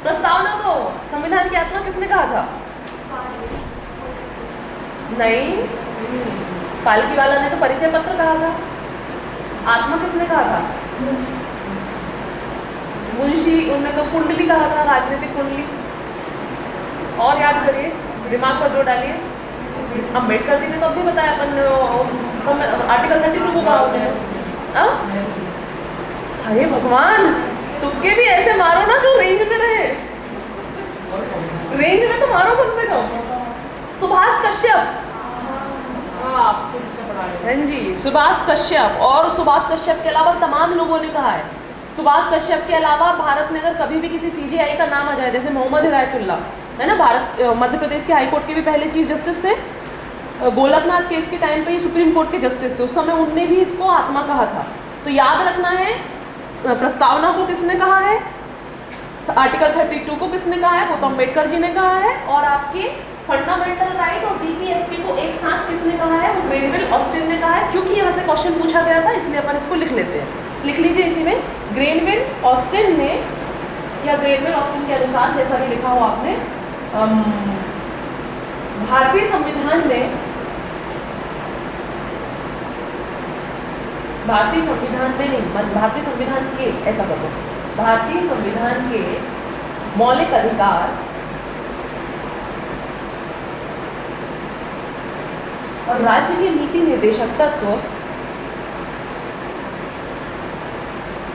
प्रस्तावना को संविधान की आत्मा किसने कहा था? नहीं, पालकी वाला ने तो परिचय पत्र कहा था। आत्मा किसने कहा था? मुंशी, उनने तो कुंडली कहा था, राजनीतिक कुंडली। और याद करिए, दिमाग पर जोर डालिए। अम्बेडकर जी ने तो अभी बताया, अपन आर्टिकल 32 को कहा होगा। अरे भगवान, तुक्के भी ऐसे मारो ना जो रेंज में रहे। रेंज में तो मारो कम से कम। सुभाष कश्यप, हाँ जी, सुभाष कश्यप। और सुभाष कश्यप के अलावा तमाम लोगों ने कहा है। सुभाष कश्यप के अलावा भारत में अगर कभी भी किसी सीजेआई का नाम आ जाए, जैसे मोहम्मद हिदायतुल्ला है ना, भारत मध्य प्रदेश के हाई कोर्ट के भी पहले चीफ जस्टिस थे, गोलकनाथ केस के टाइम पे ही सुप्रीम कोर्ट के जस्टिस थे, उस समय उनने भी इसको आत्मा कहा था। तो याद रखना है, प्रस्तावना को किसने कहा है, आर्टिकल 32 को किसने कहा है, वो तो अम्बेडकर जी ने कहा है। और आपके फंडामेंटल राइट और डीपीएसपी को एक साथ किसने कहा है, वो ग्रेनविल ऑस्टिन ने कहा है। क्योंकि यहाँ से क्वेश्चन पूछा गया था, इसलिए अपन इसको लिख लेते हैं। लिख लीजिए इसी में, ग्रेनविल ऑस्टिन ने, या ग्रेनविल ऑस्टिन के अनुसार, जैसा भी लिखा हो आपने, भारतीय संविधान में, भारतीय संविधान में नहीं, भारतीय संविधान के, ऐसा करो, भारतीय संविधान के मौलिक अधिकार और राज्य के नीति निर्देशक तत्व,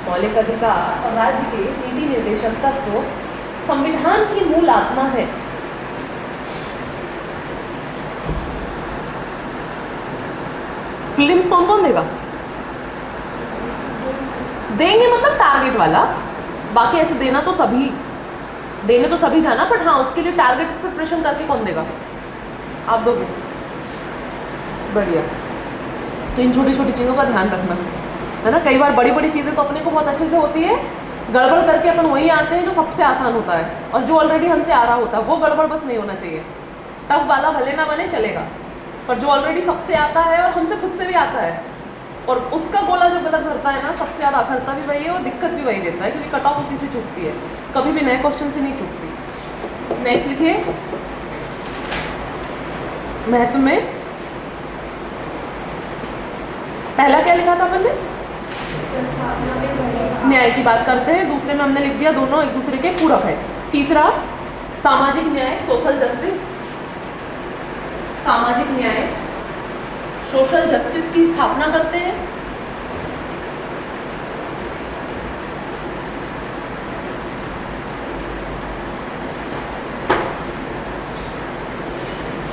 मौलिक अधिकार और राज्य के नीति निर्देशक तत्व संविधान की मूल आत्मा है। प्रीलिम्स कौन कौन देगा? देंगे मतलब टारगेट वाला, बाकी ऐसे देना तो सभी, देने तो सभी जाना, बट हाँ उसके लिए टारगेट प्रिपरेशन करके कौन देगा? आप दोगे, बढ़िया। तो इन छोटी छोटी चीज़ों का ध्यान रखना है ना। कई बार बड़ी बड़ी चीज़ें तो अपने को बहुत अच्छे से होती है, गड़बड़ करके अपन वही आते हैं जो सबसे आसान होता है, और जो ऑलरेडी हमसे आ रहा होता है वो गड़बड़ बस नहीं होना चाहिए। टफ वाला भले ना बने चलेगा, पर जो ऑलरेडी सबसे आता है और हमसे खुद से भी आता है, और उसका गोला जो गलत भरता है ना, सबसे ज़्यादा अखरता भी वही है और दिक्कत भी वही देता है, क्योंकि कट ऑफ उसी से चूकती है, कभी भी नए क्वेश्चन से नहीं चूकती। नेक्स्ट लिखिए, महत्व में पहला क्या लिखा था अपन ने? न्याय की बात करते हैं। दूसरे में हमने लिख दिया दोनों एक दूसरे के पूरक है। तीसरा सामाजिक न्याय, सोशल जस्टिस, सामाजिक न्याय सोशल जस्टिस की स्थापना करते हैं।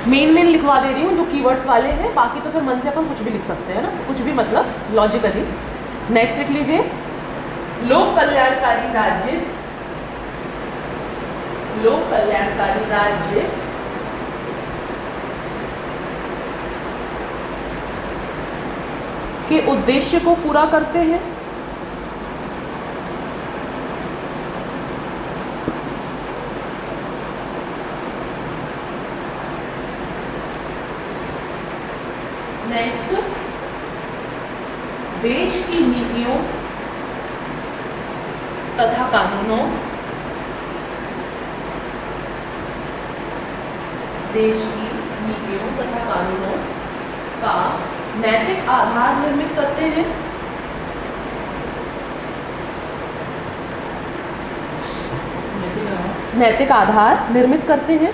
मेन लिखवा दे रही हूँ जो कीवर्ड्स वाले हैं, बाकी तो फिर मन से अपन कुछ भी लिख सकते हैं ना, कुछ भी मतलब लॉजिकली। नेक्स्ट लिख लीजिए, लोक कल्याणकारी राज्य, लोक कल्याणकारी राज्य के उद्देश्य को पूरा करते हैं। नेक्स्ट, देश की नीतियों तथा कानूनों, देश की नीतियों तथा कानूनों का नैतिक आधार निर्मित करते हैं। नैतिक आधार निर्मित करते हैं।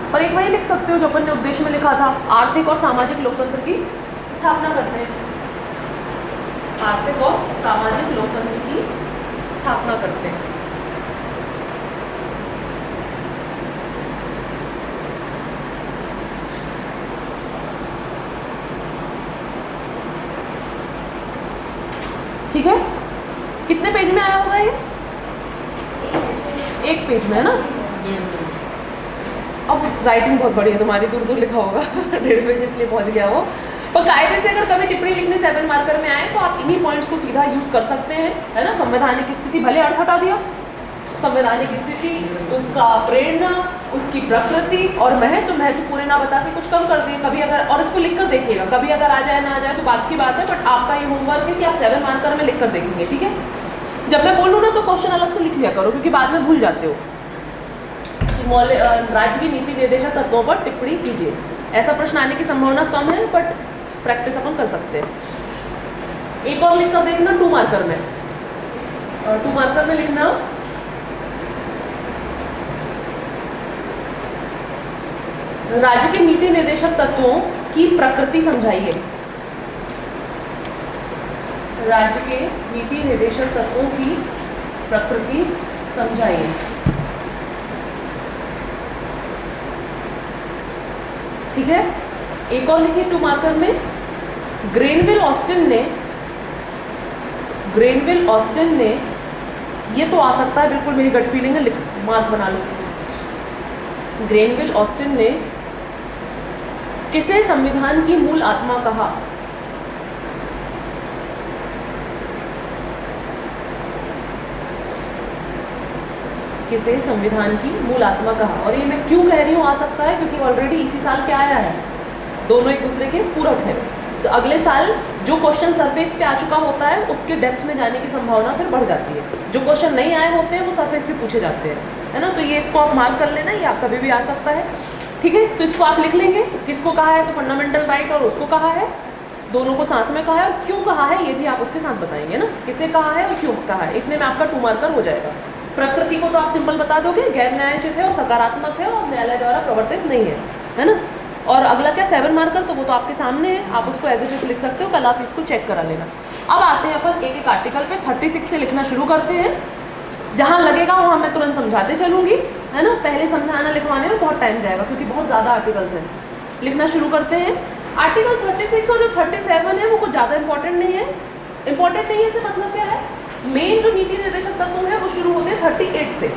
और एक वही लिख सकते हो जो अपन ने उद्देश्य में लिखा था, आर्थिक और सामाजिक लोकतंत्र की स्थापना करते हैं। आर्थिक और सामाजिक लोकतंत्र की स्थापना करते हैं। ठीक है, कितने पेज में आया होगा ये? एक पेज में है ना। अब राइटिंग बहुत बड़ी है तुम्हारी, दूर दूर लिखा होगा 1.5 पेज इसलिए पहुंच गया वो। पर कायदे से अगर कभी टिप्पणी लिखने 7 मार्कर में आए तो आप इन्हीं पॉइंट्स को सीधा यूज कर सकते हैं, है ना। संवैधानिक स्थिति, भले अर्थ हटा दिया, संवैधानिक स्थिति, उसका प्रेरणा, उसकी प्रकृति और महत्व, महत्व पूरे ना बता के कुछ कम कर दिए कभी अगर, और इसको लिख कर देखिएगा, कभी अगर आ जाए ना आ जाए तो बात की बात है, बट आपका ये होमवर्क है कि आप 7 मार्कर में लिख कर देखेंगे, ठीक है। जब मैं बोलूँ ना तो क्वेश्चन अलग से लिख लिया करो, क्योंकि बाद में भूल जाते हो। राज्य की नीति निर्देशक तत्वों पर टिप्पणी कीजिए। ऐसा प्रश्न आने की संभावना कम है, बट प्रैक्टिस अपन कर सकते हैं। एक और लिख कर देखना 2 मार्कर में, और 2 मार्कर में लिखना राज्य के नीति निर्देशक तत्वों की प्रकृति समझाइए। राज्य के नीति निर्देशक तत्वों की प्रकृति समझाइए। ठीक है। एक और लिखिए 2 मार्कर में, ग्रेनविल ऑस्टिन ने, ये तो आ सकता है बिल्कुल, मेरी गट फीलिंग है, लिख मार्क बना लो इसमें। ग्रेनविल ऑस्टिन ने किसे संविधान की मूल आत्मा कहा? किसे संविधान की मूल आत्मा कहा? और ये मैं क्यों कह रही हूँ आ सकता है, क्योंकि ऑलरेडी इसी साल क्या आया है, दोनों एक दूसरे के पूरक हैं। तो अगले साल जो क्वेश्चन सरफेस पे आ चुका होता है उसके डेप्थ में जाने की संभावना फिर बढ़ जाती है। जो क्वेश्चन नहीं आए होते हैं वो सरफेस से पूछे जाते हैं, है ना। तो ये इसको आप मार्क कर लेना, ये आप कभी भी आ सकता है। ठीक है, तो इसको आप लिख लेंगे, किसको कहा है, तो फंडामेंटल राइट और उसको कहा है, दोनों को साथ में कहा है, और क्यों कहा है ये भी आप उसके साथ बताएंगे ना, किसे कहा है और क्यों कहा है। इतने में आपका 2 मार्कर हो जाएगा। प्रकृति को तो आप सिंपल बता दोगे, गैर न्यायोचित है और सकारात्मक है और न्यायालय द्वारा प्रवर्तित नहीं है ना। और अगला क्या, 7 मार्कर, तो वो तो आपके सामने है, आप उसको एज इट इज लिख सकते हो, कल आप इसको चेक करा लेना। अब आते हैं अपन एक एक आर्टिकल पे। 36 से लिखना शुरू करते हैं, जहाँ लगेगा वहाँ मैं तुरंत समझाते चलूँगी, है ना। पहले समझाना लिखवाने में बहुत टाइम जाएगा, क्योंकि बहुत ज़्यादा आर्टिकल्स हैं। लिखना शुरू करते हैं। आर्टिकल 36 और जो 37 है वो कुछ ज़्यादा इंपॉर्टेंट नहीं है। इंपॉर्टेंट नहीं है से मतलब क्या है, मेन जो नीति निर्देशक तत्व है वो शुरू होते हैं 38 से।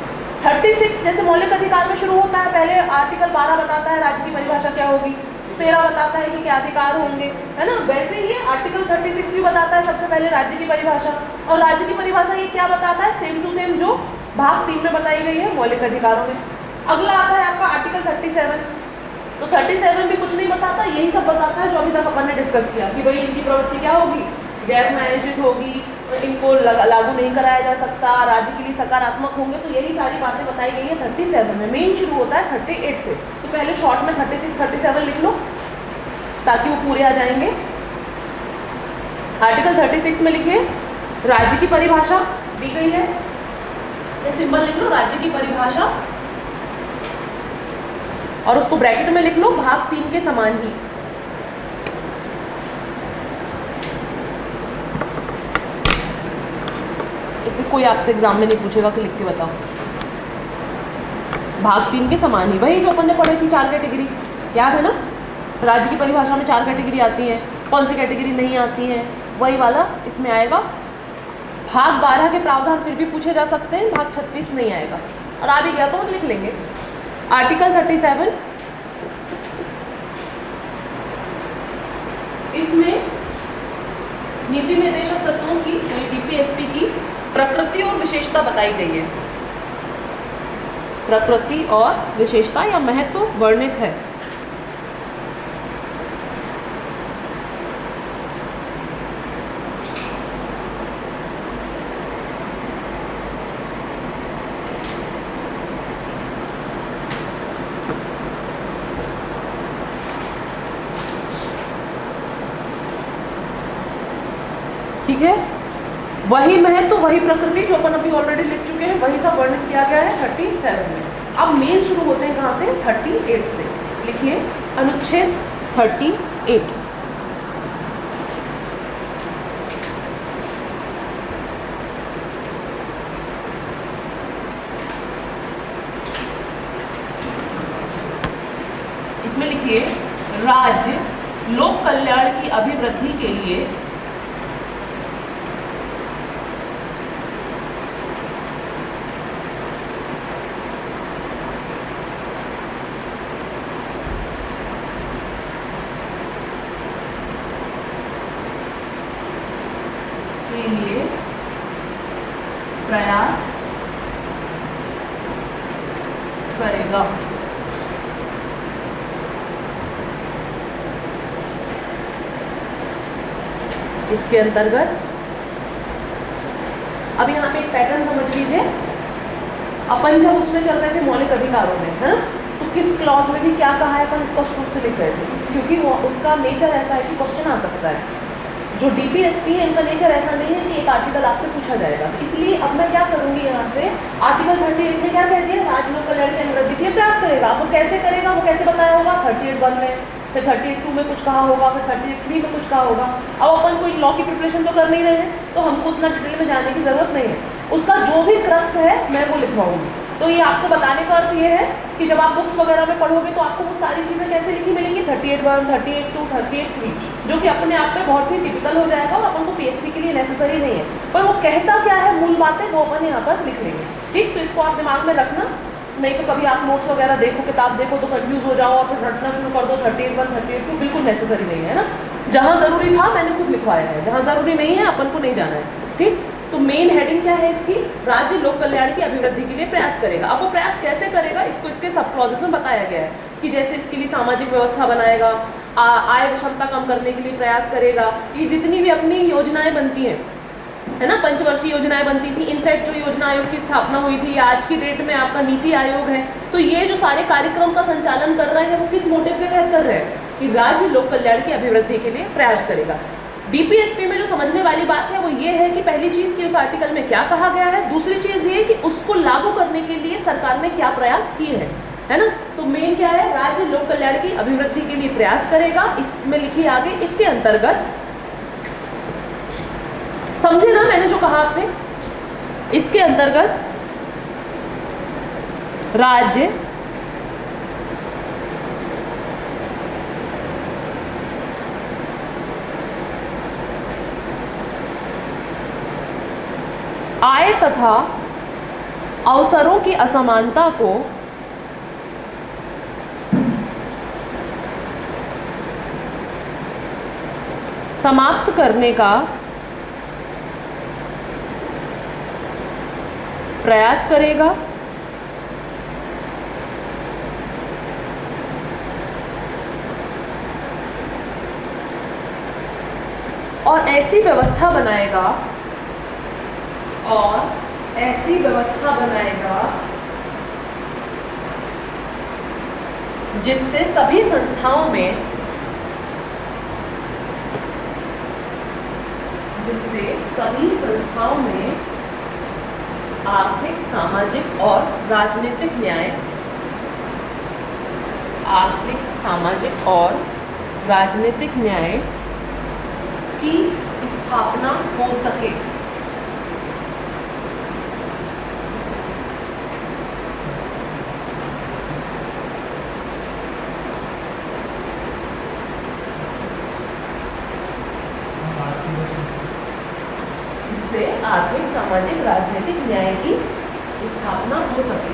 36 जैसे मौलिक अधिकार में शुरू होता है, पहले आर्टिकल 12 बताता है राज्य की परिभाषा क्या होगी, 13 बताता है कि क्या अधिकार होंगे, है ना। वैसे ही आर्टिकल 36 भी बताता है सबसे पहले राज्य की परिभाषा, और राज्य की परिभाषा ये क्या बताता है, सेम टू सेम जो भाग 3 में बताई गई है मौलिक अधिकारों में। अगला आता है आपका आर्टिकल 37। तो 37 भी कुछ नहीं बताता, यही सब बताता है जो अभी तक अपन ने डिस्कस किया, कि भाई इनकी प्रवृत्ति क्या होगी, गैर न्यायोचित होगी, इनको लागू नहीं कराया जा सकता, राज्य के लिए सकारात्मक होंगे। तो यही सारी बातें बताई गई है 37 में। मेन शुरू होता है 38 से, तो पहले शॉर्ट में 36, 37 लिख लो ताकि वो पूरे आ जाएंगे। आर्टिकल 36 में लिखिए राज्य की परिभाषा दी गई है, ये सिंबल लिख लो, राज्य की परिभाषा, और उसको ब्रैकेट में लिख लो भाग 3 के समान ही। इसे कोई आपसे एग्जाम में नहीं पूछेगा कि लिख के बताओ। भाग 3 के समान ही, वही जो अपन ने पढ़ी थी 4 कैटेगरी, याद है ना। राज्य की परिभाषा में 4 कैटेगरी आती हैं, कौन सी कैटेगरी नहीं आती हैं, वही वाला इसमें आएगा। भाग 12 के प्रावधान फिर भी पूछे जा सकते हैं, भाग 36 नहीं आएगा, और आ भी गया तो हम लिख लेंगे। आर्टिकल 37, इसमें नीति निर्देशक तत्वों की डीपीएसपी की प्रकृति और विशेषता बताई गई है। प्रकृति और विशेषता या महत्व वर्णित है। ठीक है, वही महत्व वही प्रकृति जो अपन अभी ऑलरेडी लिख चुके हैं, वही सब वर्णित किया गया है 37 में। अब मेन शुरू होते हैं कहाँ से, 38 से। लिखिए अनुच्छेद 38। इसमें लिखिए राज्य लोक कल्याण की अभिवृद्धि के लिए प्रयास करेगा। इसके अंतर्गत अब यहाँ पे एक पैटर्न समझ लीजिए, अपन जब उसमें चल रहे थे मौलिक अधिकारों में, है ना, तो किस क्लॉज में भी क्या कहा है अपन स्पष्ट रूप से लिख रहे थे, क्योंकि वो उसका नेचर ऐसा है कि क्वेश्चन आ सकता है। जो डीपीएसपी है इनका नेचर ऐसा नहीं है कि एक आर्टिकल आपसे पूछा जाएगा, तो इसलिए अब मैं क्या करूंगी यहाँ से, आर्टिकल 38 में क्या कह दिया, राज्य लोक कल्याण की अभिवृद्धि के लिए प्रयास करेगा। वो कैसे करेगा, वो कैसे बताया होगा, 38(1) में, फिर 38(2) में कुछ कहा होगा, फिर 38(3) में कुछ कहा होगा। अब अपन कोई लॉ की प्रिपरेशन तो कर नहीं रहे हैं, तो हमको उतना डिटेल में जाने की जरूरत नहीं है। उसका जो भी क्रक्स है मैं वो लिखवाऊंगी। तो ये आपको बताने का अर्थ ये है कि जब आप बुक्स वगैरह में पढ़ोगे तो आपको वो सारी चीज़ें कैसे लिखी मिलेंगी, 38(1), 38(2), 38(3), जो कि अपने आप में बहुत ही टिपिकल हो जाएगा और अपन को पीएससी के लिए नेसेसरी नहीं है, पर वो कहता क्या है, मूल बातें वो अपन यहाँ पर लिख लेंगे। ठीक, तो इसको आप दिमाग में रखना, नहीं तो कभी आप नोट्स वगैरह देखो, किताब देखो तो कंफ्यूज हो जाओ और फिर रटना शुरू कर दो 38(1), 38(2), बिल्कुल नेसेसरी नहीं है ना। जहाँ ज़रूरी था मैंने खुद लिखवाया है, जहाँ ज़रूरी नहीं है अपन को नहीं जाना है। ठीक, तो मेन हेडिंग क्या है इसकी, राज्य लोक कल्याण की अभिवृद्धि के लिए प्रयास करेगा। अब वो प्रयास कैसे करेगा, इसको इसके सब क्लॉजेस में बताया गया है कि जैसे इसके लिए सामाजिक व्यवस्था बनाएगा, आय विषमता कम करने के लिए प्रयास करेगा। ये जितनी भी अपनी योजनाएं बनती हैं, है ना, पंचवर्षीय योजनाएं बनती थी, इनफैक्ट जो योजना आयोग की स्थापना हुई थी, आज की डेट में आपका नीति आयोग है, तो ये जो सारे कार्यक्रम का संचालन कर रहे हैं वो किस मोटिव के तहत कर रहे हैं कि राज्य लोक कल्याण की अभिवृद्धि के लिए प्रयास करेगा। डीपीएसपी में जो समझने वाली बात है वो ये है कि पहली चीज कि उस आर्टिकल में क्या कहा गया है, दूसरी चीज ये कि उसको लागू करने के लिए सरकार ने क्या प्रयास किए हैं, है ना। तो मेन क्या है, राज्य लोक कल्याण की अभिवृद्धि के लिए प्रयास करेगा, इसमें लिखी आगे, इसके अंतर्गत समझे ना मैंने जो कहा आपसे, इसके अंतर्गत राज्य आय तथा अवसरों की असमानता को समाप्त करने का प्रयास करेगा और ऐसी व्यवस्था बनाएगा जिससे सभी संस्थाओं में आर्थिक, सामाजिक और राजनीतिक न्याय की स्थापना हो सके। जिससे आर्थिक, सामाजिक, राजनीतिक न्याय की स्थापना हो सके।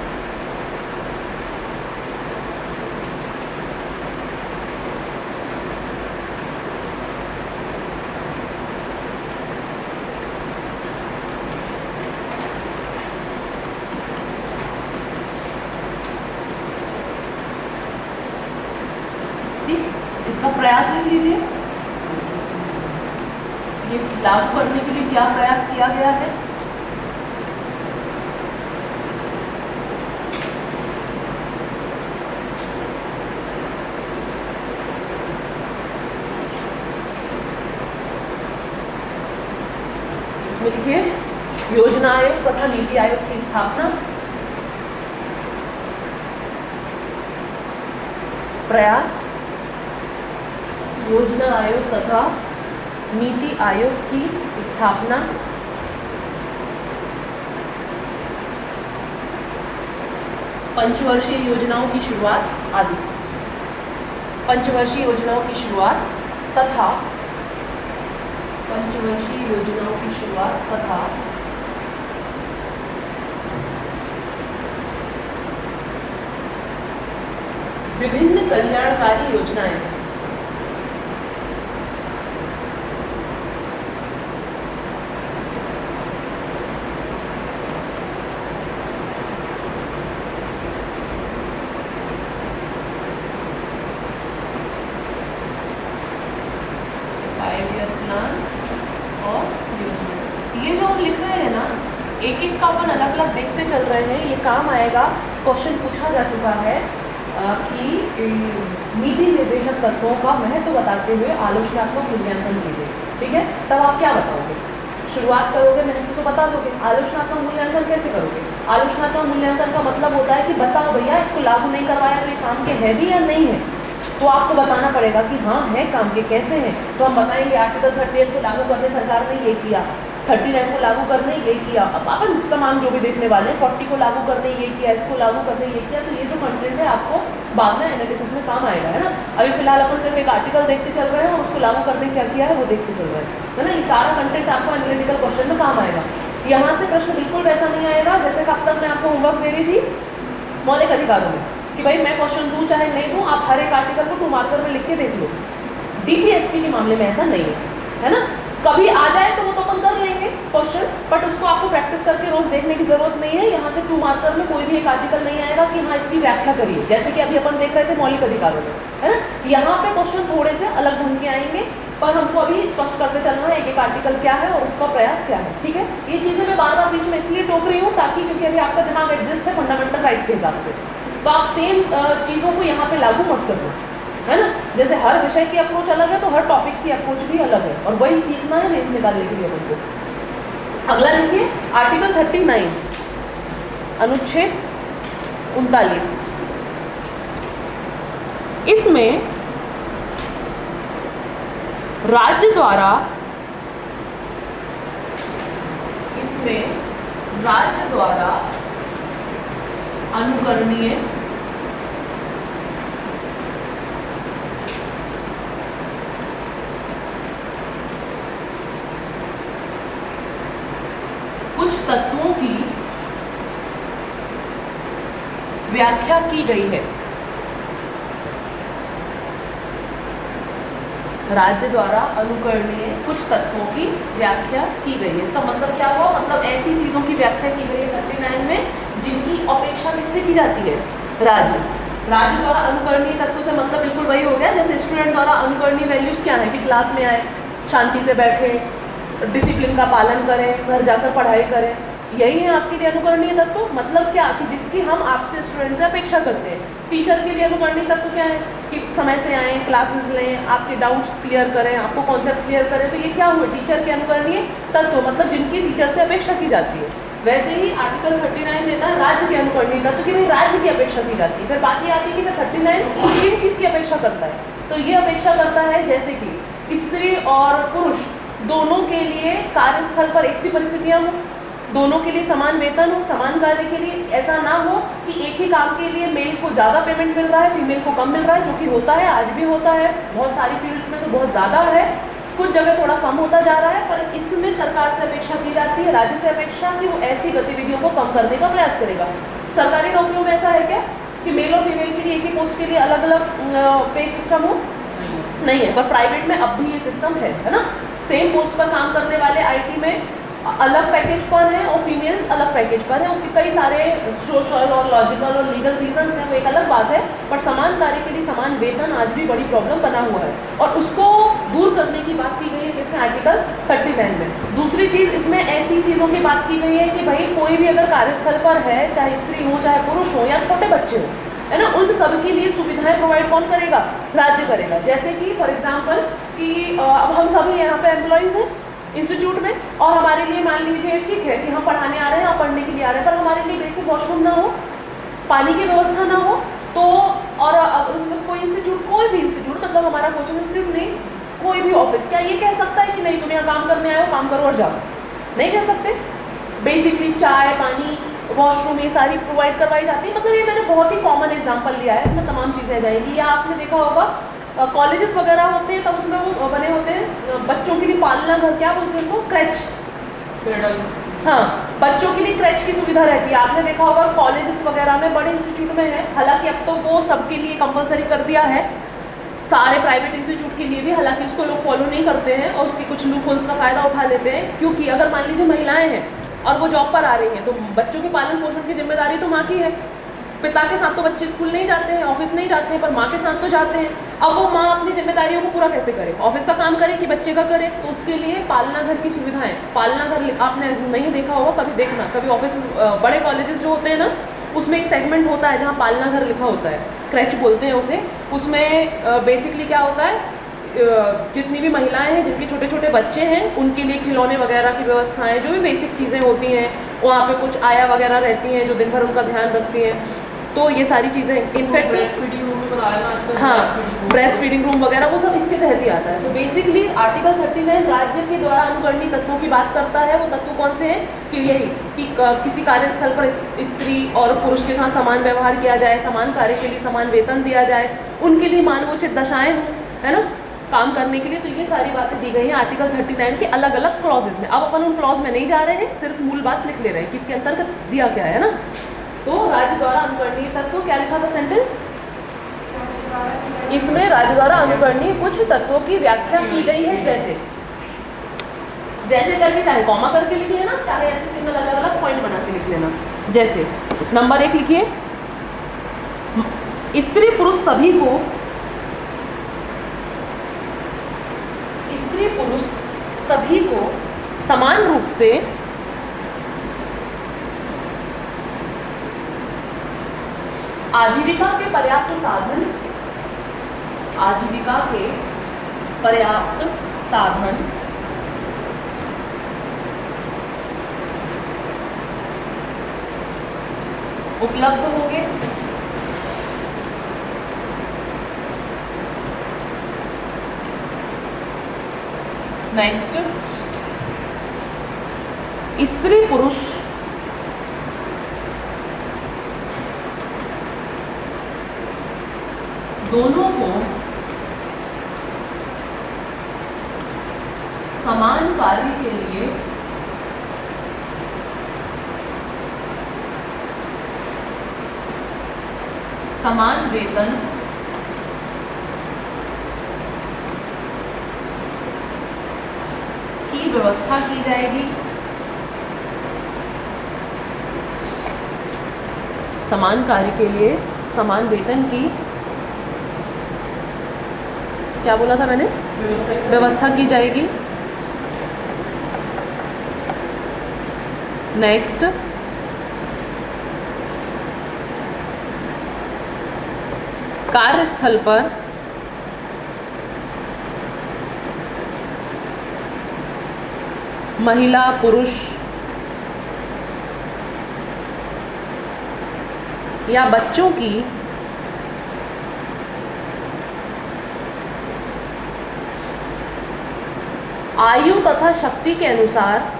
इसका प्रयास लिख लीजिए, ये लागू करने के लिए क्या प्रयास किया गया है। इसमें लिखिए योजना आयोग तथा नीति आयोग की स्थापना, प्रयास योजना आयोग तथा नीति आयोग की स्थापना, पंचवर्षीय योजनाओं की शुरुआत आदि। पंचवर्षीय योजनाओं की शुरुआत तथा विभिन्न कल्याणकारी योजनाएं। ये जो हम लिख रहे हैं ना, एक एक का अपन अलग अलग देखते चल रहे हैं, ये काम आएगा। क्वेश्चन पूछा जा चुका है कि नीति निर्देशक तत्वों का महत्व बताते हुए आलोचनात्मक मूल्यांकन कीजिए। ठीक है, तब आप क्या बताओगे? शुरुआत करोगे, महत्व तो बता दोगे, आलोचनात्मक मूल्यांकन कैसे करोगे? आलोचनात्मक मूल्यांकन का मतलब होता है कि बताओ भैया इसको लागू नहीं करवाया तो ये काम के है भी या नहीं है। तो आपको बताना पड़ेगा कि हाँ है काम के, कैसे हैं। तो हम बताएंगे आर्टिकल 38 को लागू करने सरकार ने ये किया, 39 को लागू करने ये किया, अब अपन तमाम जो भी देखने वाले हैं, 40 को लागू करने ये किया, इसको लागू करने ये किया। तो ये जो कंटेंट है आपको बाद में एनालिसिस में काम आएगा, है ना। अभी फिलहाल अपन सिर्फ एक आर्टिकल देखते चल रहे हैं और उसको लागू करने क्या किया है वो देखते चल रहे हैं, है ना। ये सारा कंटेंट आपको एनालिटिकल क्वेश्चन में काम आएगा। यहाँ से प्रश्न बिल्कुल वैसा नहीं आएगा जैसे कि अब तक मैं आपको होमवर्क दे रही थी मौलिक अधिकारों में कि भाई मैं क्वेश्चन दूं चाहे नहीं दूं, आप हर एक आर्टिकल को 2 मार्कर में लिख के देख लो। डीपीएसपी के मामले में ऐसा नहीं है ना। कभी आ जाए तो वो तो अपन कर लेंगे क्वेश्चन, बट उसको आपको प्रैक्टिस करके रोज देखने की जरूरत नहीं है। यहाँ से 2 मार्कर में कोई भी एक आर्टिकल नहीं आएगा कि हाँ इसकी व्याख्या करिए, जैसे कि अभी अपन देख रहे थे मौलिक अधिकारों में, है ना। यहाँ पे क्वेश्चन थोड़े से अलग ढंग के आएंगे, पर हमको अभी स्पष्ट करके चलना है एक एक आर्टिकल क्या है और उसका प्रयास क्या है। ठीक है, ये चीज़ें मैं बार बार बीच में इसलिए टोक रही हूँ ताकि क्योंकि अभी आपका दिमाग एडजस्ट है फंडामेंटल राइट के हिसाब से, तो आप सेम चीज़ों को यहाँ पे लागू मत करो, है ना। जैसे हर विषय की अप्रोच अलग है तो हर टॉपिक की अप्रोच भी अलग है, और वही सीखना है रेंज निकालने के लिए अपन को। अगला लिखिए आर्टिकल 39 अनुच्छेद 39। इसमें राज्य द्वारा अनुकरणीय कुछ तत्वों की व्याख्या की गई है। राज्य द्वारा अनुकरणीय कुछ तत्वों की व्याख्या की गई है। इसका मतलब क्या हुआ? मतलब ऐसी चीज़ों की व्याख्या की गई है 39 में जिनकी अपेक्षा किससे की जाती है? राज्य द्वारा अनुकरणीय तत्व से मतलब बिल्कुल वही हो गया जैसे स्टूडेंट द्वारा अनुकरणीय वैल्यूज़ क्या है कि क्लास में आए, शांति से बैठे, डिसिप्लिन का पालन करें, घर जाकर पढ़ाई करें, यही है आपके लिए अनुकरणीय तत्व। मतलब क्या कि जिसकी हम आपसे स्टूडेंट से अपेक्षा करते हैं। टीचर के लिए अनुकरणीय तत्व क्या है कि समय से आएँ, क्लासेस लें, आपके डाउट्स क्लियर करें, आपको कॉन्सेप्ट क्लियर करें। तो ये क्या हुआ? टीचर के अनुकरणीय तत्व, मतलब जिनकी टीचर से अपेक्षा की जाती है। वैसे ही आर्टिकल 39 देता है राज्य के अनुकरणीय तत्व कि भाई राज्य की अपेक्षा की जाती है। फिर बात ये आती है कि 39 किन चीज़ की अपेक्षा करता है? तो ये अपेक्षा करता है जैसे कि स्त्री और पुरुष दोनों के लिए कार्यस्थल पर एक सी परिस्थितियाँ हो, दोनों के लिए समान वेतन हो, समान कार्य के लिए ऐसा ना हो कि एक ही काम के लिए मेल को ज़्यादा पेमेंट मिल रहा है, फीमेल को कम मिल रहा है, जो कि होता है, आज भी होता है, बहुत सारी फील्ड्स में तो बहुत ज़्यादा है, कुछ जगह थोड़ा कम होता जा रहा है। पर इसमें सरकार से अपेक्षा की जाती है, राज्य से अपेक्षा कि वो ऐसी गतिविधियों को कम करने का प्रयास करेगा। सरकारी नौकरियों में ऐसा है क्या कि मेल और फीमेल के लिए एक ही पोस्ट के लिए अलग अलग पे सिस्टम हो? नहीं है। पर प्राइवेट में अब भी ये सिस्टम है ना। सेम पोस्ट पर काम करने वाले आईटी में अलग पैकेज पर है और फीमेल्स अलग पैकेज पर है। उसके कई सारे सोशल और लॉजिकल और लीगल रीजंस हैं, वो एक अलग बात है। पर समान कार्य के लिए समान वेतन आज भी बड़ी प्रॉब्लम बना हुआ है और उसको दूर करने की बात की गई है इसमें आर्टिकल 39 में। दूसरी चीज़ इसमें ऐसी चीज़ों की बात की गई है कि भाई कोई भी अगर कार्यस्थल पर है, चाहे स्त्री हो, चाहे पुरुष हो या छोटे बच्चे हो, है ना, उन सब के लिए सुविधाएं प्रोवाइड कौन करेगा? राज्य करेगा। जैसे कि फॉर एग्जांपल कि अब हम सभी यहाँ पे एम्प्लॉइज़ हैं इंस्टीट्यूट में, और हमारे लिए मान लीजिए ठीक है कि हम पढ़ाने आ रहे हैं, आप पढ़ने के लिए आ रहे हैं, पर हमारे लिए बेसिक वॉशरूम ना हो, पानी की व्यवस्था ना हो, तो और उसमें कोई इंस्टीट्यूट, कोई भी इंस्टीट्यूट, मतलब हमारा कोचिंग इंस्टीट्यूट नहीं, कोई भी ऑफिस, क्या ये कह सकता है कि नहीं तुम यहाँ काम करने आए हो, काम करो और जाओ? नहीं कह सकते। बेसिकली चाय, पानी, वॉशरूम ये सारी प्रोवाइड करवाई जाती है। मतलब ये मैंने बहुत ही कॉमन एग्जांपल लिया है, इसमें तमाम चीज़ें आ जाएंगी। या आपने देखा होगा कॉलेजेस वगैरह होते हैं तब उसमें वो बने होते हैं बच्चों के लिए पालना घर, क्या बोलते हैं उनको? क्रैच। हाँ, बच्चों के लिए क्रैच की सुविधा रहती है। आपने देखा होगा कॉलेजेस वगैरह में, बड़े इंस्टीट्यूट में है, हालांकि अब तो वो सबके लिए कंपलसरी कर दिया है, सारे प्राइवेट इंस्टीट्यूट के लिए भी, हालांकि उसको लोग फॉलो नहीं करते हैं और उसके कुछ लूपहोल्स का फ़ायदा उठा लेते हैं। क्योंकि अगर मान लीजिए महिलाएं हैं और वो जॉब पर आ रही हैं तो बच्चों के पालन पोषण की जिम्मेदारी तो माँ की है, पिता के साथ तो बच्चे स्कूल नहीं जाते हैं, ऑफिस नहीं जाते हैं, पर माँ के साथ तो जाते हैं। अब वो माँ अपनी जिम्मेदारियों को पूरा कैसे करे, ऑफिस का काम करे कि बच्चे का करे? तो उसके लिए पालना घर की सुविधाएं, पालना घर आपने नहीं देखा होगा, कभी देखना, कभी ऑफिस बड़े कॉलेजेस जो होते हैं ना, उसमें एक सेगमेंट होता है जहाँ पालना घर लिखा होता है, क्रैच बोलते हैं उसे। उसमें बेसिकली क्या होता है, जितनी भी महिलाएं हैं जिनके छोटे छोटे बच्चे हैं उनके लिए खिलौने वगैरह की व्यवस्थाएं, जो भी बेसिक चीज़ें होती हैं, वहाँ पे कुछ आया वगैरह रहती हैं जो दिन भर उनका ध्यान रखती हैं। तो ये सारी चीज़ें इनफैक्ट ब्रेस्ट फीडिंग रूम में बनाया ना आजकल। हाँ, ब्रेस्ट फीडिंग रूम वगैरह वो सब इसके तहत ही आता है। तो बेसिकली आर्टिकल 39 राज्य के द्वारा अनुकरणीय तत्वों की बात करता है। वो तत्व कौन से हैं कि यही कि किसी कार्यस्थल पर स्त्री और पुरुष के साथ समान व्यवहार किया जाए, समान कार्य के लिए समान वेतन दिया जाए, उनके लिए मानवोचित दशाएं हों, है ना, काम करने के लिए। तो ये सारी बातें दी गई हैं आर्टिकल 39 के अलग अलग क्लॉजेज में। अब अपन उन क्लॉज में नहीं जा रहे हैं, सिर्फ मूल बात लिख ले रहे हैं कि इसके अंतर्गत दिया क्या है ना। तो राज्य द्वारा अनुकरणीय तत्व क्या लिखा था सेंटेंस, इसमें राज्य द्वारा अनुकरणीय कुछ तत्वों की व्याख्या की गई है। जैसे जैसे करके चाहे कॉमा करके लिख लेना, चाहे ऐसे सिंगल अलग अलग पॉइंट बना के लिख लेना। जैसे नंबर 1 लिखिए, स्त्री पुरुष सभी को, स्त्री पुरुष सभी को समान रूप से आजीविका के पर्याप्त साधन, आजीविका के पर्याप्त साधन उपलब्ध होंगे। नेक्स्ट, स्त्री पुरुष दोनों को समान कार्य के लिए समान वेतन की व्यवस्था की जाएगी। समान कार्य के लिए समान वेतन की, क्या बोला था मैंने, व्यवस्था की जाएगी। नेक्स्ट, कार्यस्थल पर महिला पुरुष या बच्चों की आयु तथा शक्ति के अनुसार,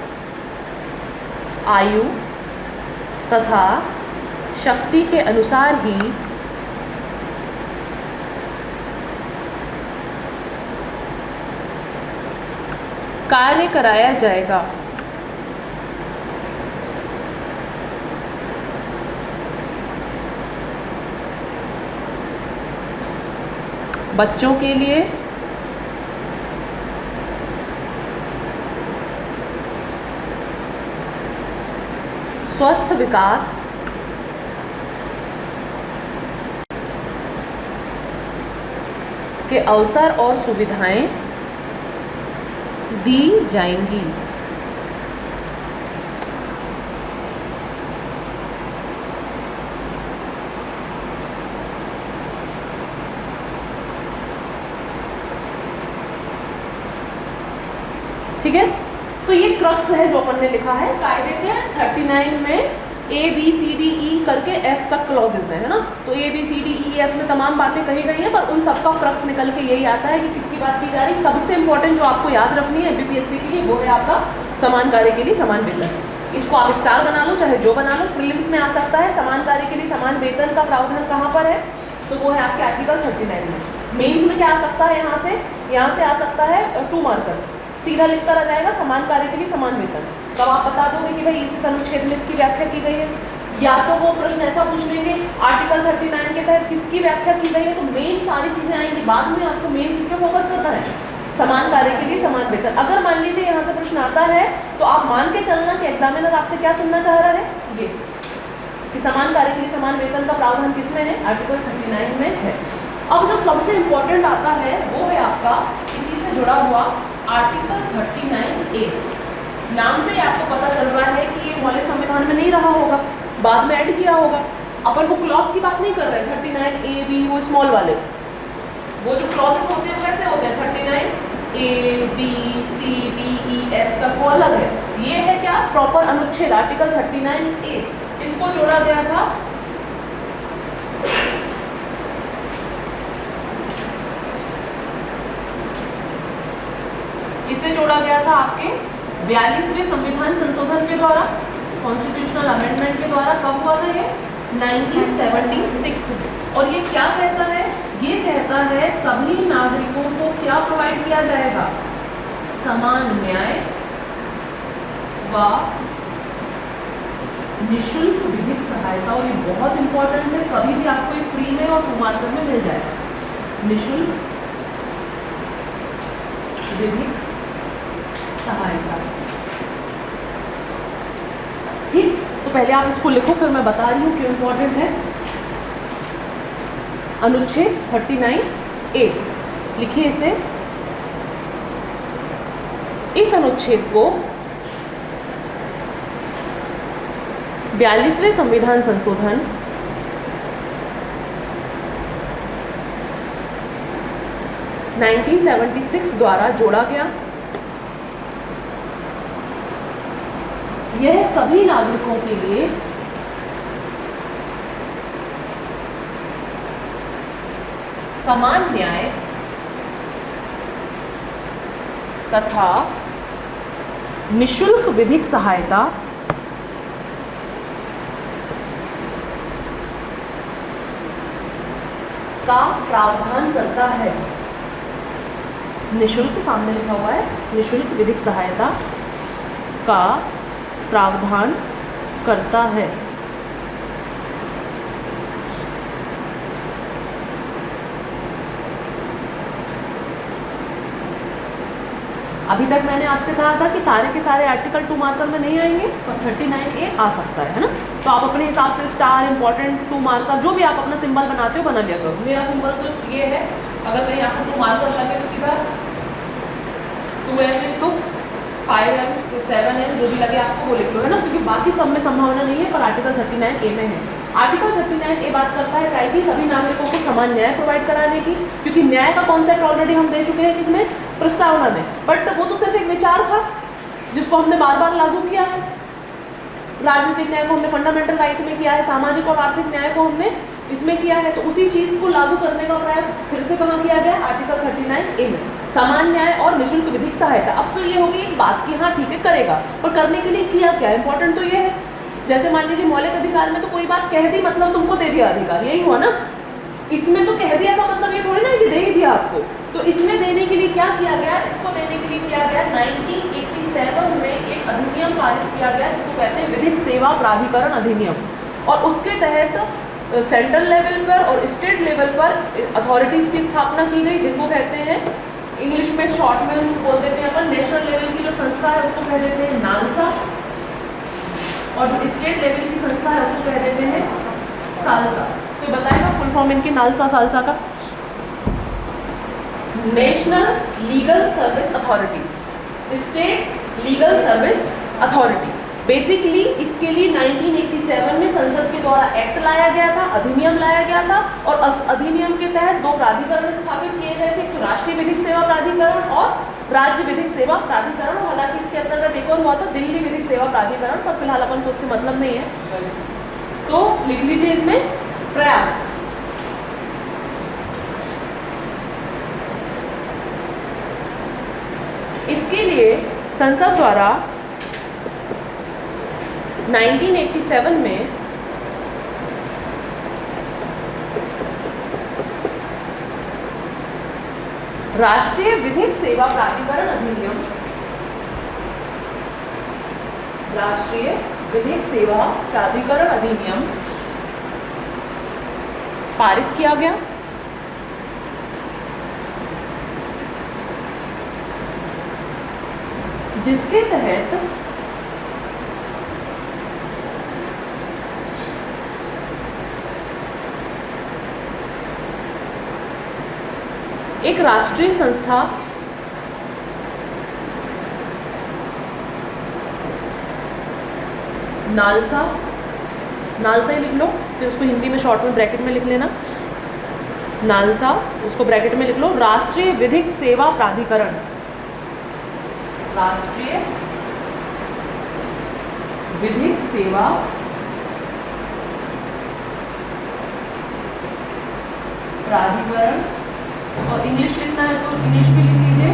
आयु तथा शक्ति के अनुसार ही कार्य कराया जाएगा। बच्चों के लिए स्वस्थ विकास के अवसर और सुविधाएं दी जाएंगी। ठीक है, तो ये क्रक्स है जो अपन ने लिखा है कायदे से 39 में ABCDE करके F तक क्लॉजेज है ना। तो ABCDEF में तमाम बातें कही गई हैं, पर उन सबका क्रक्स निकल के यही आता है कि किसकी बात की जा रही है। सबसे इंपॉर्टेंट जो आपको याद रखनी है MPPSC के लिए वो है आपका समान कार्य के लिए समान वेतन। इसको आप स्टार बना लो चाहे जो बना लो, प्रीलिम्स में आ सकता है। समान कार्य के लिए समान वेतन का प्रावधान कहाँ पर है, तो वो है आपके आर्टिकल 39 में। मेंस में क्या आ सकता है, यहाँ से आ सकता है 2 मार्कर, सीधा लिखकर आ जाएगा समान कार्य के लिए समान वेतन। तब आप बता दोगे कि भाई इस अनुच्छेद में इसकी व्याख्या की गई है, या तो वो प्रश्न ऐसा पूछ लेंगे आर्टिकल 39 के तहत किसकी व्याख्या की गई है। तो मेन सारी चीजें आएंगी बाद में, आपको मेन किस पे फोकस करना है, समान कार्य के लिए समान वेतन। अगर मान लीजिए यहाँ से प्रश्न आता है तो आप मान के चलना कि एग्जामिनर आपसे क्या सुनना चाह रहा है, ये कि समान कार्य के लिए समान वेतन का प्रावधान किसमें है, आर्टिकल 39 में है। अब जो सबसे इंपॉर्टेंट आता है वो है आपका इसी से जुड़ा हुआ आर्टिकल 39A। नाम से ही आपको पता चल रहा है कि ये मौलिक संविधान में नहीं रहा होगा, बाद में ऐड किया होगा। अपन वो क्लॉज की बात नहीं कर रहे, 39A B वो स्मॉल वाले, वो जो क्लॉजेस होते हैं कैसे होते हैं, 39A B C D E F तक वो अलग है। ये है क्या, प्रॉपर अनुच्छेद आर्टिकल 39A। इसको जोड़ा गया था इसे जोड़ा गया था आपके 42वें संविधान संशोधन के द्वारा, कॉन्स्टिट्यूशनल अमेंडमेंट के द्वारा। कब हुआ था ये, 1976 में। और ये क्या कहता है, ये कहता है सभी नागरिकों को क्या प्रोवाइड किया जाएगा, समान न्याय व निःशुल्क विधिक सहायता। और ये बहुत इंपॉर्टेंट है, कभी भी आपको ये प्री में और 2 मार्कर में मिल जाएगा, निःशुल्क विधिक सहायता। ठीक, तो पहले आप इसको लिखो, फिर मैं बता रही हूँ क्यों इंपॉर्टेंट है। अनुच्छेद 39A लिखिए इसे। इस अनुच्छेद को 42वें संविधान संशोधन 1976 द्वारा जोड़ा गया। यह सभी नागरिकों के लिए समान न्याय तथा निःशुल्क विधिक सहायता का प्रावधान करता है। निःशुल्क सामने लिखा हुआ है, निःशुल्क विधिक सहायता का प्रावधान करता है। अभी तक मैंने आपसे कहा था कि सारे के सारे आर्टिकल 2 मार्कर में नहीं आएंगे, पर 39A आ सकता है ना। तो आप अपने हिसाब से स्टार, इंपॉर्टेंट, 2 मार्कर, जो भी आप अपना सिंबल बनाते हो बना लिया करो। मेरा सिंबल तो ये है, अगर कहीं आपको 2 मार्कर लगे तो सीधा 2M लिख दो, 5M 7M जो भी लगे आपको वो लिख लो, है ना, क्योंकि बाकी सब में संभावना नहीं है, पर आर्टिकल 39A में है। आर्टिकल 39A बात करता है क्या कि सभी नागरिकों को समान न्याय प्रोवाइड कराने की, क्योंकि न्याय का कॉन्सेप्ट ऑलरेडी हम दे चुके हैं किसमें, प्रस्तावना में। बट वो तो सिर्फ एक विचार था जिसको हमने बार बार लागू किया है। राजनीतिक न्याय को हमने फंडामेंटल राइट में किया है, सामाजिक और आर्थिक न्याय को हमने इसमें किया है। तो उसी चीज को लागू करने का प्रयास फिर से कहाँ किया गया, आर्टिकल 39A में, समान न्याय और निःशुल्क विधिक सहायता। अब तो ये होगी एक बात की हाँ ठीक है करेगा, पर करने के लिए किया क्या, इंपॉर्टेंट तो ये है। जैसे मान लीजिए मौलिक अधिकार में तो कोई बात कह दी मतलब तुमको दे दिया अधिकार, यही हुआ ना। इसमें तो कह दिया का मतलब ये थोड़ी ना कि दे ही दिया आपको। तो इसमें देने के लिए क्या किया गया, इसको देने के लिए किया गया 1987 में एक अधिनियम पारित किया गया जिसको कहते हैं विधिक सेवा प्राधिकरण अधिनियम। और उसके तहत सेंट्रल लेवल पर और स्टेट लेवल पर अथॉरिटीज़ की स्थापना की गई, जिनको कहते हैं इंग्लिश में शॉर्ट में हम बोल देते हैं अपन, नेशनल लेवल की जो संस्था है उसको कह देते हैं नालसा, और जो स्टेट लेवल की संस्था है उसको कह देते हैं सालसा। तो बताएगा फुल फॉर्म इनकी नालसा सालसा का, national legal service authority, state legal service authority. Basically इसके लिए 1987 में संसद के द्वारा एक्ट लाया गया था, अधिनियम लाया गया था, और अधिनियम के तहत 2 प्राधिकरण स्थापित किए गए थे, तो राष्ट्रीय विधिक सेवा प्राधिकरण और राज्य विधिक सेवा प्राधिकरण। हालांकि इसके अंतर्गत एक और हुआ था दिल्ली विधिक सेवा प्राधिकरण, पर फिलहाल अपन को उससे मतलब नहीं है, तो लिख लीजिए इसमें प्रयास। इसके लिए संसद द्वारा 1987 में राष्ट्रीय विधिक सेवा प्राधिकरण अधिनियम, राष्ट्रीय विधिक सेवा प्राधिकरण अधिनियम पारित किया गया, जिसके तहत एक राष्ट्रीय संस्था नालसा, नालसा ही लिख लो, फिर उसको हिंदी में शॉर्ट में ब्रैकेट में लिख लेना, नालसा, उसको ब्रैकेट में लिख लो, राष्ट्रीय विधिक सेवा प्राधिकरण, राष्ट्रीय विधिक सेवा प्राधिकरण, और इंग्लिश लिखना है तो इंग्लिश भी लिख लीजिए,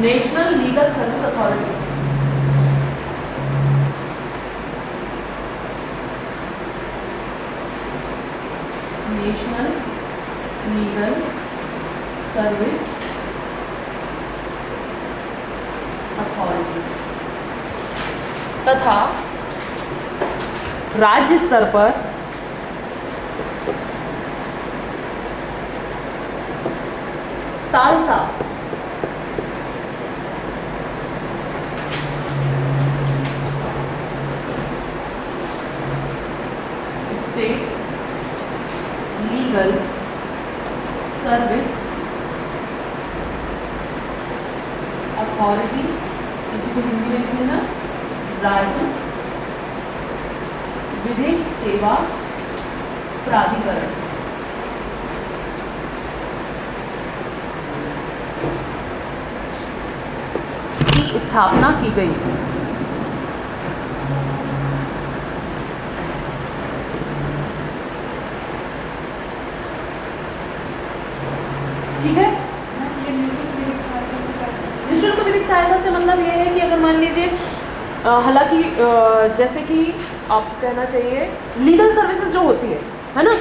national legal service authority, national legal service authority, तथा राज्य स्तर पर salsa, state legal service authority, इसी को हिंदी में लिख लेना, राज्य विधिक सेवा प्राधिकरण, की स्थापना की गई। ठीक है, निःशुल्क विधिक सहायता से मतलब ये है कि अगर मान लीजिए हालांकि जैसे कि आप कहना चाहिए लीगल सर्विसेज जो होती है ना,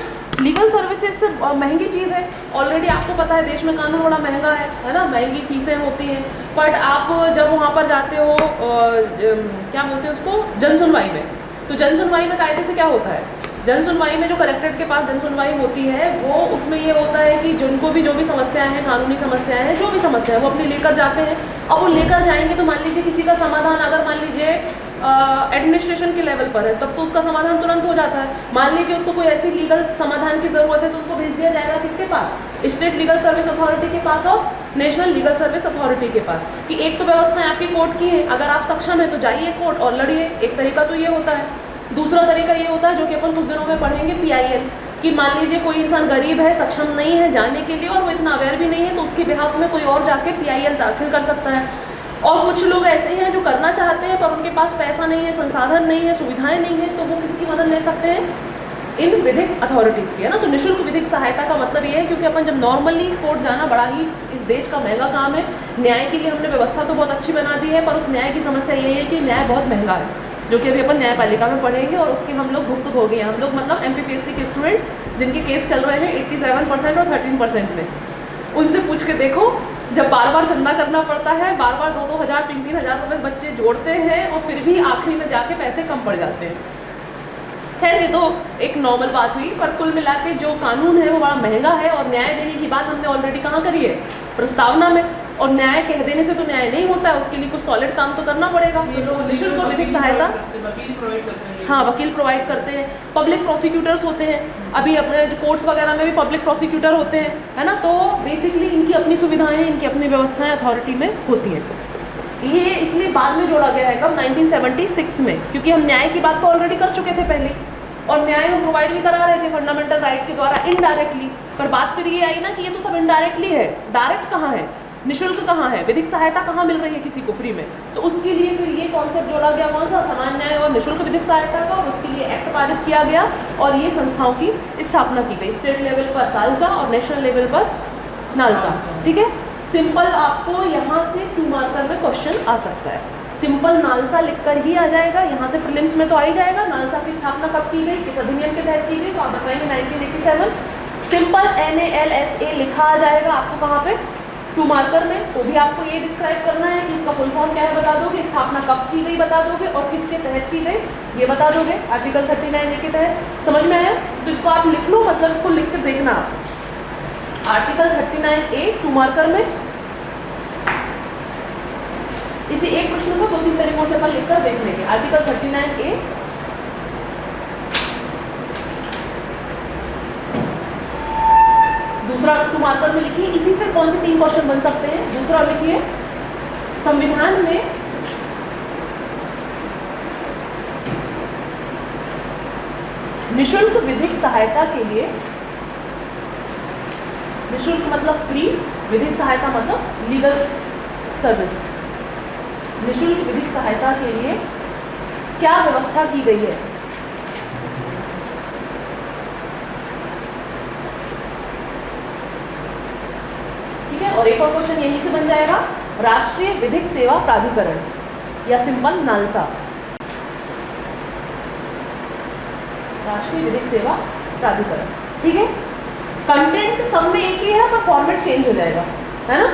लीगल सर्विसेज से महंगी चीज़ है, ऑलरेडी आपको पता है देश में कानून बड़ा महंगा है ना, महंगी फीसें होती हैं, बट आप जब वहाँ पर जाते हो क्या बोलते हैं उसको, जन सुनवाई में, तो जन सुनवाई में कायदे से क्या होता है, जन सुनवाई में जो कलेक्ट्रेट के पास जन सुनवाई होती है वो उसमें ये होता है कि जिनको भी जो भी समस्याएं हैं, कानूनी समस्याएं हैं, जो भी समस्या है वो अपनी लेकर जाते हैं। अब वो लेकर जाएंगे तो मान लीजिए किसी का समाधान अगर मान लीजिए एडमिनिस्ट्रेशन के लेवल पर है तब तो उसका समाधान तुरंत हो जाता है। मान लीजिए उसको कोई ऐसी लीगल समाधान की ज़रूरत है तो उनको भेज दिया जाएगा किसके पास, स्टेट लीगल सर्विस अथॉरिटी के पास और नेशनल लीगल सर्विस अथॉरिटी के पास, कि एक तो व्यवस्थाएं आपकी कोर्ट की है, अगर आप सक्षम है तो जाइए कोर्ट और लड़िए, एक तरीका तो ये होता है। दूसरा तरीका ये होता है जो कि अपन कुछ दिनों में पढ़ेंगे, PIL, कि मान लीजिए कोई इंसान गरीब है, सक्षम नहीं है जाने के लिए और वो इतना अवेयर भी नहीं है तो उसके बिहाफ में कोई और जाके PIL दाखिल कर सकता है। और कुछ लोग ऐसे हैं जो करना चाहते हैं पर उनके पास पैसा नहीं है, संसाधन नहीं है, सुविधाएं नहीं है, तो वो किसकी मदद ले सकते हैं, इन विधिक अथॉरिटीज़ की, है ना। तो निःशुल्क विधिक सहायता का मतलब ये है क्योंकि अपन जब नॉर्मली कोर्ट जाना बड़ा ही इस देश का महंगा काम है, न्याय के लिए हमने व्यवस्था तो बहुत अच्छी बना दी है पर उस न्याय की समस्या यही है कि न्याय बहुत महंगा है, जो कि अभी अपन न्यायपालिका में पढ़ेंगे और उसके हम लोग भुक्तभोगी हैं। हम लोग मतलब MPPSC के स्टूडेंट्स जिनके केस चल रहे हैं 87% और 13% में, उनसे पूछ के देखो, जब बार बार चंदा करना पड़ता है, बार बार 2-2 हज़ार 3-3 हज़ार रुपये बच्चे जोड़ते हैं और फिर भी आखिरी में जाके पैसे कम पड़ जाते हैं। खैर ये तो एक नॉर्मल बात हुई, पर कुल मिला के जो कानून है वो बड़ा महंगा है और न्याय देने की बात हमने ऑलरेडी कहाँ करी है, प्रस्तावना में। और न्याय कह देने से तो न्याय नहीं होता है, उसके लिए कुछ सॉलिड काम तो करना पड़ेगा। निःशुल्क और विधिक सहायता, वकील प्रोवाइड करते हैं, हाँ वकील प्रोवाइड करते हैं, पब्लिक प्रोसिक्यूटर्स होते हैं, अभी अपने जो कोर्ट्स वगैरह में भी पब्लिक प्रोसिक्यूटर होते हैं, है ना। तो बेसिकली इनकी अपनी सुविधाएं हैं, इनकी अपनी व्यवस्थाएं अथॉरिटी में होती हैं। ये इसलिए बाद में जोड़ा गया है, कब, 1976 में, क्योंकि हम न्याय की बात तो ऑलरेडी कर चुके थे पहले और न्याय हम प्रोवाइड भी करा रहे थे फंडामेंटल राइट के द्वारा इनडायरेक्टली। पर बात फिर ये आई ना कि ये तो सब इनडायरेक्टली है, डायरेक्ट कहाँ है, निःशुल्क कहाँ है, विधिक सहायता कहाँ मिल रही है किसी को फ्री में। तो उसके लिए फिर ये कॉन्सेप्ट जोड़ा गया, कौन सा, समान न्याय और निःशुल्क विधिक सहायता का, और उसके लिए एक्ट पारित किया गया और ये संस्थाओं की स्थापना की गई, स्टेट लेवल पर सालसा और नेशनल लेवल पर नालसा। ठीक है, सिंपल आपको यहाँ से 2 मार्कर में क्वेश्चन आ सकता है। सिंपल नालसा लिखकर ही आ जाएगा, यहाँ से प्रीलिम्स में तो आ ही जाएगा। नालसा की स्थापना कब की गई, किस अधिनियम के तहत की गई, तो आप बताएंगे 1987। सिंपल NALSA लिखा आ जाएगा आपको कहाँ पे, 2 मार्कर में। तो भी आपको ये डिस्क्राइब करना है कि इसका फुल फॉर्म क्या है बता दोगे, स्थापना कब की गई बता दोगे और किसके तहत की गई ये बता दोगे, आर्टिकल 39A के तहत। समझ में आया, तो इसको आप लिख लो, मतलब इसको लिख कर देखना आप। आर्टिकल 39A 2 मार्कर में, इसी एक प्रश्न को 2-3 तरीकों से अपन लिखकर देख लेंगे। आर्टिकल 39A, दूसरा 2 मार्कर में लिखिए। इसी से कौन से 3 क्वेश्चन बन सकते हैं? दूसरा लिखिए, संविधान में निशुल्क विधिक सहायता के लिए, निशुल्क मतलब फ्री, विधिक सहायता मतलब लीगल सर्विस, निशुल्क विधिक सहायता के लिए क्या व्यवस्था की गई है? ठीक है, और एक और क्वेश्चन यहीं से बन जाएगा, राष्ट्रीय विधिक सेवा प्राधिकरण या सिंपल नालसा, राष्ट्रीय विधिक सेवा प्राधिकरण। ठीक है, कंटेंट सब में एक ही है पर फॉर्मेट चेंज हो जाएगा, है ना।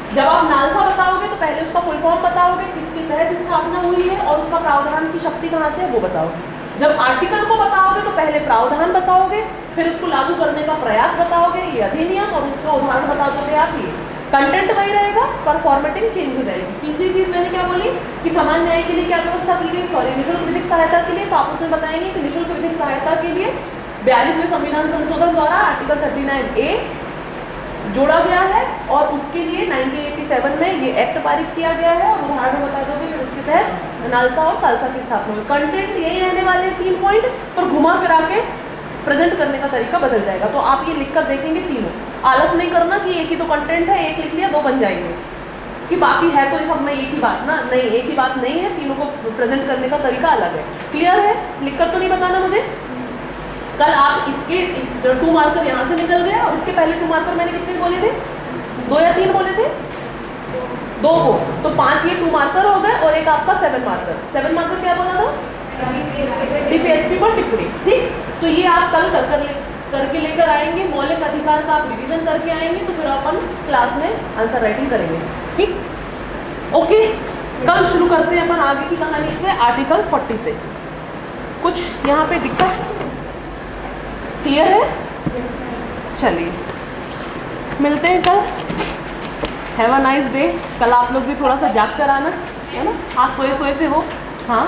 जब आप नालसा बताओगे तो पहले उसका फुल फॉर्म बताओगे, किसके तहत स्थापना हुई है और उसका प्रावधान की शक्ति कहाँ से है वो बताओगे। जब आर्टिकल को बताओगे तो पहले प्रावधान बताओगे, फिर उसको लागू करने का प्रयास बताओगे, ये अधिनियम, और उसका उदाहरण बता दोगे आप। ये कंटेंट वही रहेगा पर फॉर्मेटिंग चेंज हो जाएगी। तीसरी चीज मैंने क्या बोली कि समान न्याय के लिए क्या व्यवस्था की गई, सॉरी निशुल्क विधिक सहायता के लिए, तो आप उसमें बताएंगे कि निशुल्क विधिक सहायता के लिए 42वें संविधान संशोधन द्वारा आर्टिकल 39A जोड़ा गया है और उसके लिए 1987 में ये एक्ट पारित किया गया है, और उदाहरण बता दोगे फिर उसके तहत नालसा और सालसा की स्थापना हुई। कंटेंट यही रहने वाले हैं 3 पॉइंट, पर घुमा फिरा के प्रेजेंट करने का तरीका बदल जाएगा। तो आप ये लिखकर देखेंगे तीनों, आलस नहीं करना कि एक ही तो कंटेंट है, एक लिख लिया 2 बन जाएंगे, कि बाकी है तो ये सब में एक ही बात ना, नहीं, एक ही बात नहीं है, तीनों को प्रेजेंट करने का तरीका अलग है। क्लियर है? लिखकर तो नहीं बताना मुझे। कल आप इसके 2 मार्कर यहाँ से निकल गया, और इसके पहले 2 मार्कर मैंने कितने बोले थे? 2 या 3 बोले थे? 2 को, तो 5 ये 2 मार्कर हो गए और एक आपका 7 मार्कर। 7 मार्कर क्या बोला था? DPSP पर टिप्पणी। ठीक, तो ये आप कल करके लेकर आएंगे, मौलिक अधिकार का आप रिवीजन करके आएंगे, तो फिर अपन क्लास में आंसर राइटिंग करेंगे। ठीक, ओके, कल शुरू करते हैं अपन आगे की कहानी से, आर्टिकल 40 से। कुछ यहाँ पे दिक्कत क्लियर है? चलिए मिलते हैं कल। Have a nice day. कल आप लोग भी थोड़ा सा जाग कर आना, है ना, आज सोए सोए से हो। हाँ